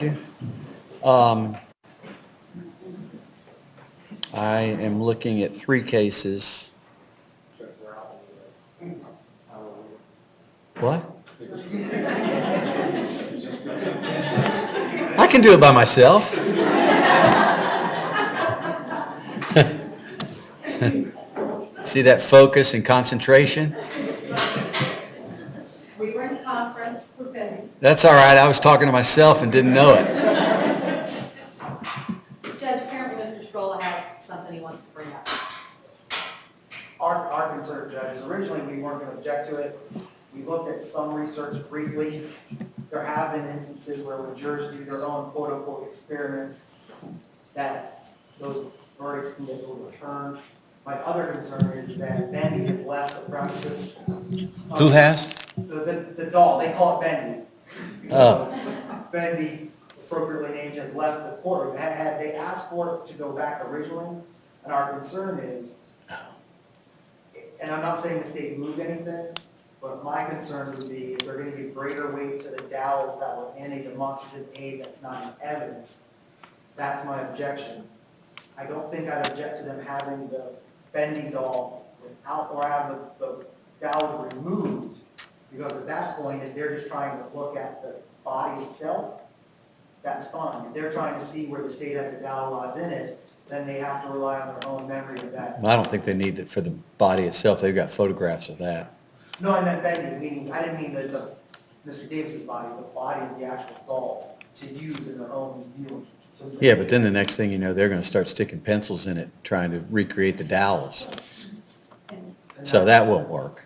Um, I am looking at 3 cases. What? I can do it by myself. See that focus and concentration? We were in conference with Betty. That's all right. I was talking to myself and didn't know it. Judge, apparently Mr. Strolla has something he wants to bring up. Our concern, Judge, is originally we weren't going to object to it. We looked at some research briefly. There have been instances where when jurors do their own quote-unquote experiments, that those verdicts can get overturned. My other concern is that Bendy has left the premises. Who has? The doll, they call it Bendy. Oh. Bendy, appropriately named, has left the courtroom. Had they asked for it to go back originally, and our concern is, and I'm not saying the state moved anything, but my concern would be if they're going to give greater weight to the dowels that were in a demonstrative aid that's not in evidence. That's my objection. I don't think I'd object to them having the Bendy doll without, or having the dowels removed, because at that point, if they're just trying to look at the body itself, that's fine. If they're trying to see where the state had the dowel rods in it, then they have to rely on their own memory of that. I don't think they need it for the body itself. They've got photographs of that. No, I meant Bendy, meaning, I didn't mean the Mr. Davis's body, the body of the actual doll to use in their own viewing. So Yeah, but then the next thing you know, they're going to start sticking pencils in it, trying to recreate the dowels. So that won't work.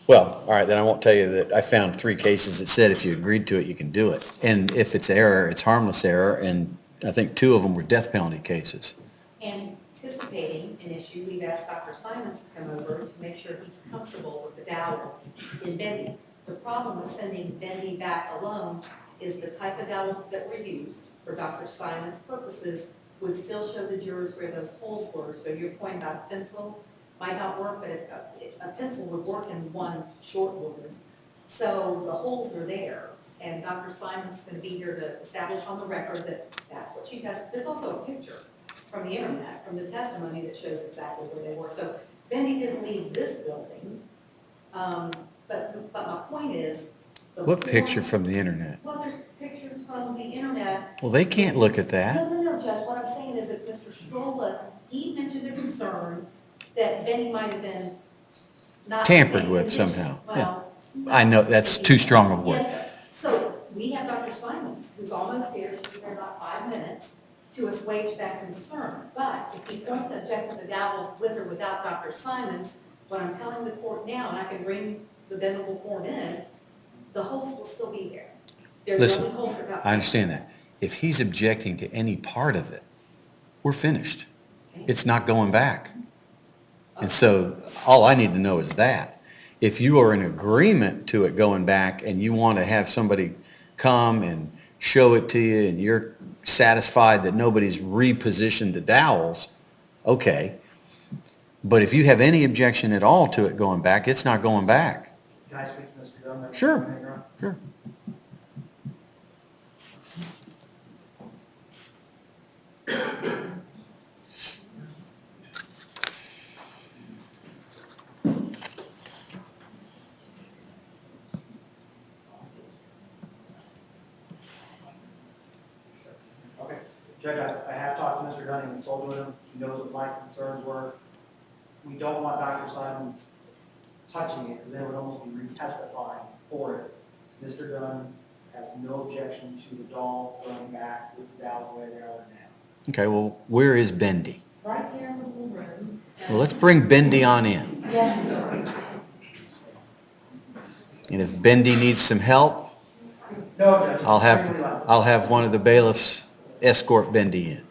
Well, all right, then I won't tell you that I found 3 cases that said if you agreed to it, you can do it. And if it's error, it's harmless error, and I think 2 of them were death penalty cases. Anticipating an issue, we've asked Dr. Simons to come over to make sure he's comfortable with the dowels in Bendy. The problem with sending Bendy back alone is the type of dowels that were used for Dr. Simons' purposes would still show the jurors where those holes were. So your point about pencil might not work, but a pencil would work in one short wound. So the holes are there, and Dr. Simons is going to be here to establish on the record that that's what she tested. There's also a picture from the internet, from the testimony that shows exactly where they were. So Bendy didn't leave this building, but my point is. What picture from the internet? Well, there's pictures from the internet. Well, they can't look at that. No, Judge, what I'm saying is that Mr. Strolla, he mentioned a concern that Benny might have been not. Tampered with somehow. Well, I know, that's too strong of a word. yes, sir. So we have Dr. Simons, who's almost here, she'll be here in about 5 minutes, to assuage that concern. But if he's going to object to the dowels with or without Dr. Simons, what I'm telling the court now, and I can bring the bendable form in, the holes will still be there. They're the Listen, only holes that got. I understand that. If he's objecting to any part of it, we're finished. It's not going back. And so all I need to know is that. If you are in agreement to it going back and you want to have somebody come and show it to you and you're satisfied that nobody's repositioned the dowels, okay. But if you have any objection at all to it going back, it's not going back. Can I speak to Mr. Dunn? Sure. Sure. Okay. Judge, I have talked to Mr. Dunn and consulted with him. He knows what my concerns were. We don't want Dr. Simons touching it because they would almost be retestifying for it. Mr. Dunn has no objection to the doll going back with the dowels the way they are now. Okay, well, where is Bendy? Right here in the blue room. Well, let's bring Bendy on in. Yes, sir. And if Bendy needs some help, No, Judge. it's I'll extremely loud. have one of the bailiffs escort Bendy in.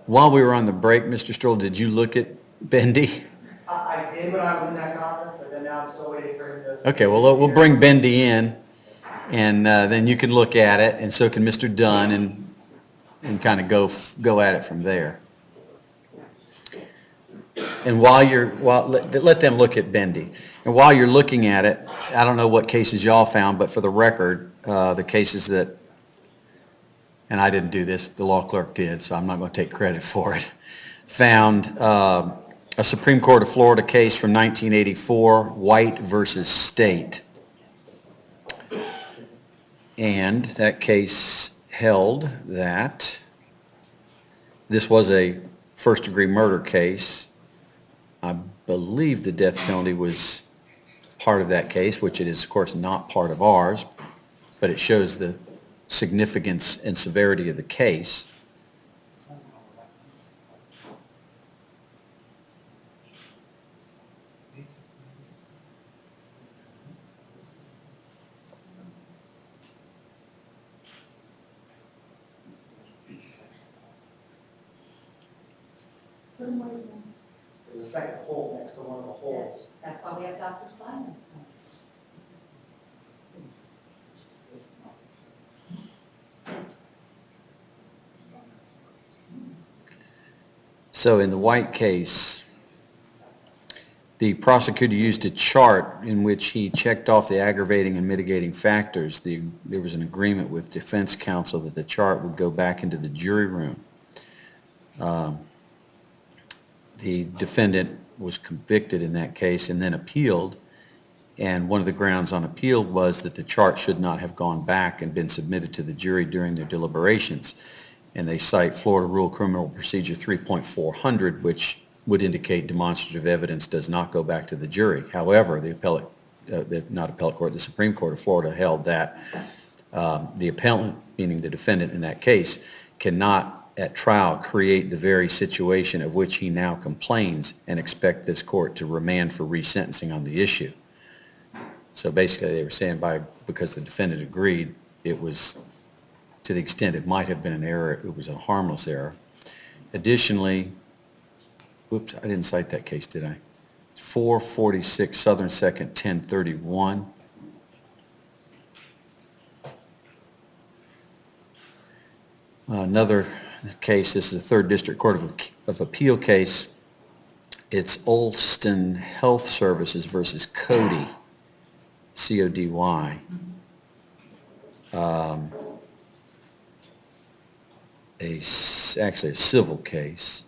While we were on the break, Mr. Stroll, did you look at Bendy? I did when I was in that conference, but then now I'm still waiting for him to. Okay, well, we'll bring Bendy in, And then you can look at it, and so can Mr. Dunn, and kind of go at it from there. And let them look at Bendy. And while you're looking at it, I don't know what cases y'all found, but for the record, the cases that, and I didn't do this, the law clerk did, so I'm not going to take credit for it, found a Supreme Court of Florida case from 1984, White versus State. And that case held that this was a first-degree murder case. I believe the death penalty was part of that case, which it is, of course, not part of ours, but it shows the significance and severity of the case. There's a second hole next to one of the holes. That's why we have Dr. Simons. So in the White case, the prosecutor used a chart in which he checked off the aggravating and mitigating factors. There was an agreement with defense counsel that the chart would go back into the jury room. The defendant was convicted in that case and then appealed, and one of the grounds on appeal was that the chart should not have gone back and been submitted to the jury during their deliberations. And they cite Florida Rule Criminal Procedure 3.400, which would indicate demonstrative evidence does not go back to the jury. However, the Supreme Court of Florida held that the appellant, meaning the defendant in that case, cannot at trial create the very situation of which he now complains and expect this court to remand for resentencing on the issue. So basically they were saying because the defendant agreed, it was, to the extent it might have been an error, it was a harmless error. Additionally, whoops, I didn't cite that case, did I? 446 Southern 2nd, 1031. Another case, this is a 3rd District Court of Appeal case. It's Olston Health Services versus Cody, C-O-D-Y. Actually a civil case.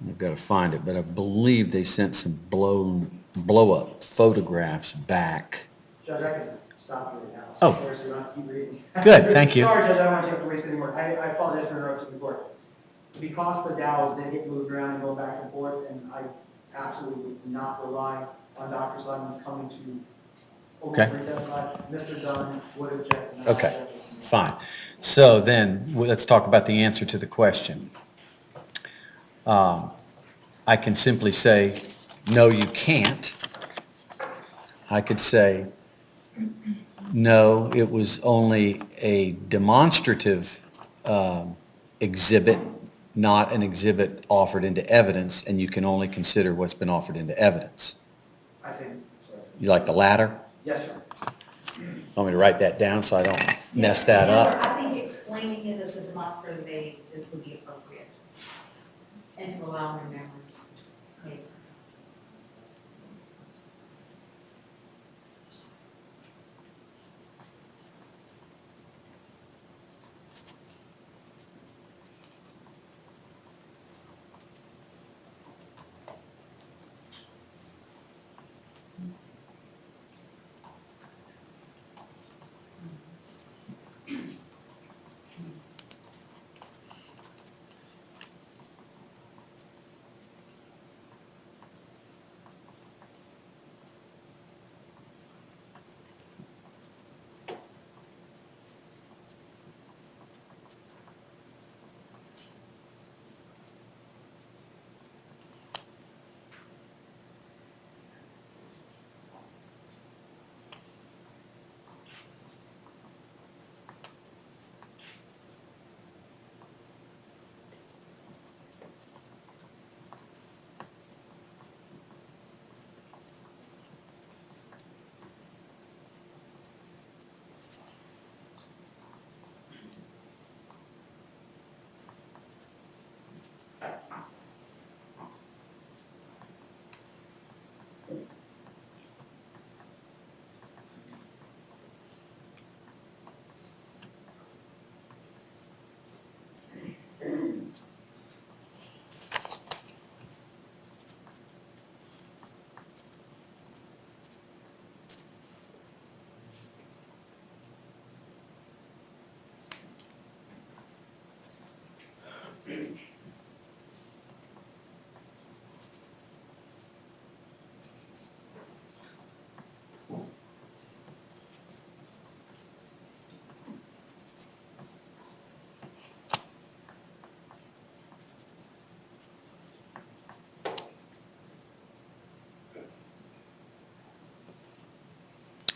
I've got to find it, but I believe they sent some blow-up photographs back. Judge, I can stop you right now. Oh. So you don't have to keep reading. Good, thank you. Sorry, Judge, I don't want you to have to waste any more. I apologize for interrupting the court. Because the dowels did get moved around and go back and forth, and I absolutely would not rely on Dr. Simons coming to Okay. testify. Mr. Dunn would object. and Okay, I object. fine. So then, let's talk about the answer to the question. I can simply say, no, you can't. I could say, no, it was only a demonstrative exhibit, not an exhibit offered into evidence, and you can only consider what's been offered into evidence. I think so. You like the latter? Yes, sir. Want me to write that down so I don't mess that Yes, up? sir. I think explaining it as a demonstrative aid would be appropriate. And to allow their memories. Maybe.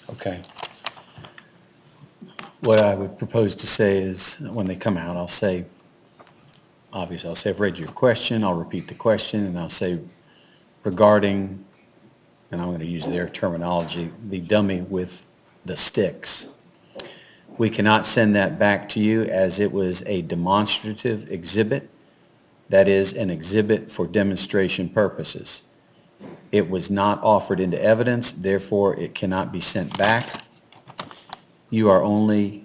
Okay. What I would propose to say is, when they come out, I'll say, obviously, I'll say, I've read your question, I'll repeat the question, and I'll say, regarding, and I'm going to use their terminology, the dummy with the sticks. We cannot send that back to you as it was a demonstrative exhibit, that is, an exhibit for demonstration purposes. It was not offered into evidence, therefore it cannot be sent back. You are only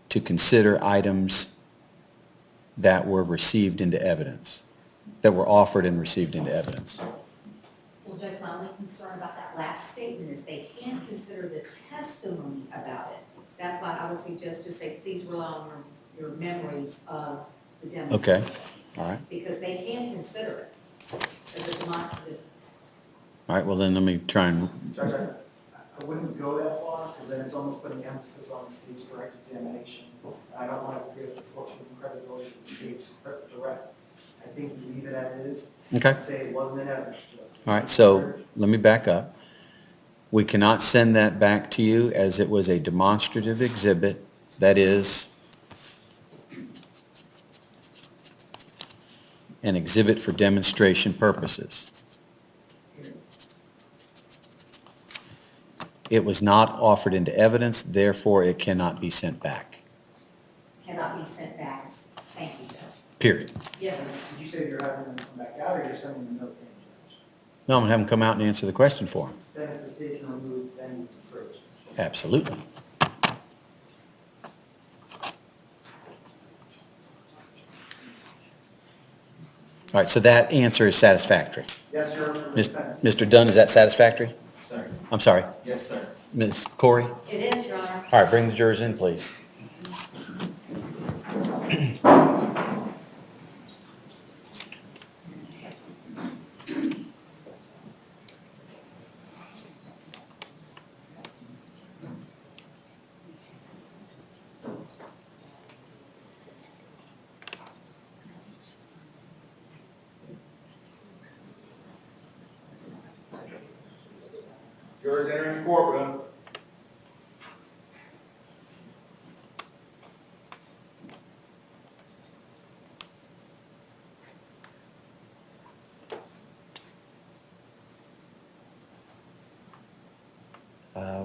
to consider items that were received into evidence, that were offered and received into evidence. Well, Judge, my only concern about that last statement is they can consider the testimony about it. That's why I would suggest just say, please rely on your memories of the demonstration. Okay, all right. Because they can consider it as a demonstrative. All right, well then let me try and, Judge, I wouldn't go that far, because then it's almost putting emphasis on the state's direct examination. I don't want to give the court credibility to the state's direct. I think you leave it as it is. okay. Say it wasn't an evidence, Judge. All right, so let me back up. We cannot send that back to you as it was a demonstrative exhibit, that is, an exhibit for demonstration purposes. It was not offered into evidence, therefore it cannot be sent back. Cannot be sent back. Thank you, Judge. Period. Yes, sir. Did you say you're having them come back out, or you're sending them a note, Judge? No, I'm going to have them come out and answer the question for them. Then if the state can remove, then first. Absolutely. All right, so that answer is satisfactory. Yes, sir. for the Mis- defense. Mr. Dunn, is that satisfactory? Sir. I'm sorry. Yes, sir. Ms. Corey? It is, Your Honor. All right, bring the jurors in, please. Jurors entering the courtroom.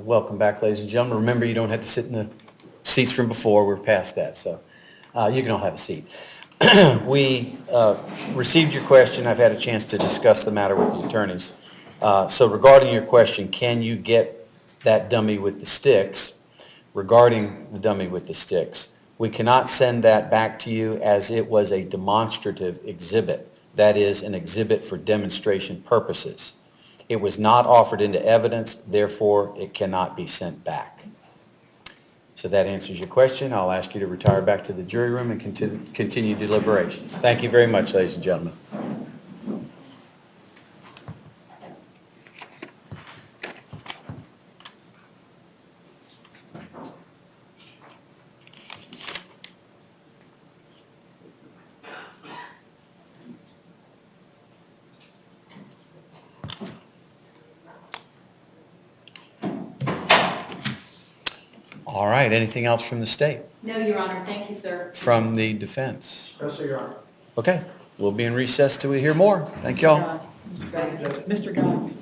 Welcome back, ladies and gentlemen. Remember, you don't have to sit in the seats from before. We're past that, so you can all have a seat. We received your question. I've had a chance to discuss the matter with the attorneys. So regarding your question, can you get that dummy with the sticks? Regarding the dummy with the sticks, we cannot send that back to you as it was a demonstrative exhibit. That is, an exhibit for demonstration purposes. It was not offered into evidence, therefore it cannot be sent back. So that answers your question. I'll ask you to retire back to the jury room and continue deliberations. Thank you very much, ladies and gentlemen. All right, anything else from the state? No, Your Honor. Thank you, sir. From the defense? No, sir, Your Honor. Okay, we'll be in recess till we hear more. Thank y'all. Thank you, Judge. Mr. Dunn.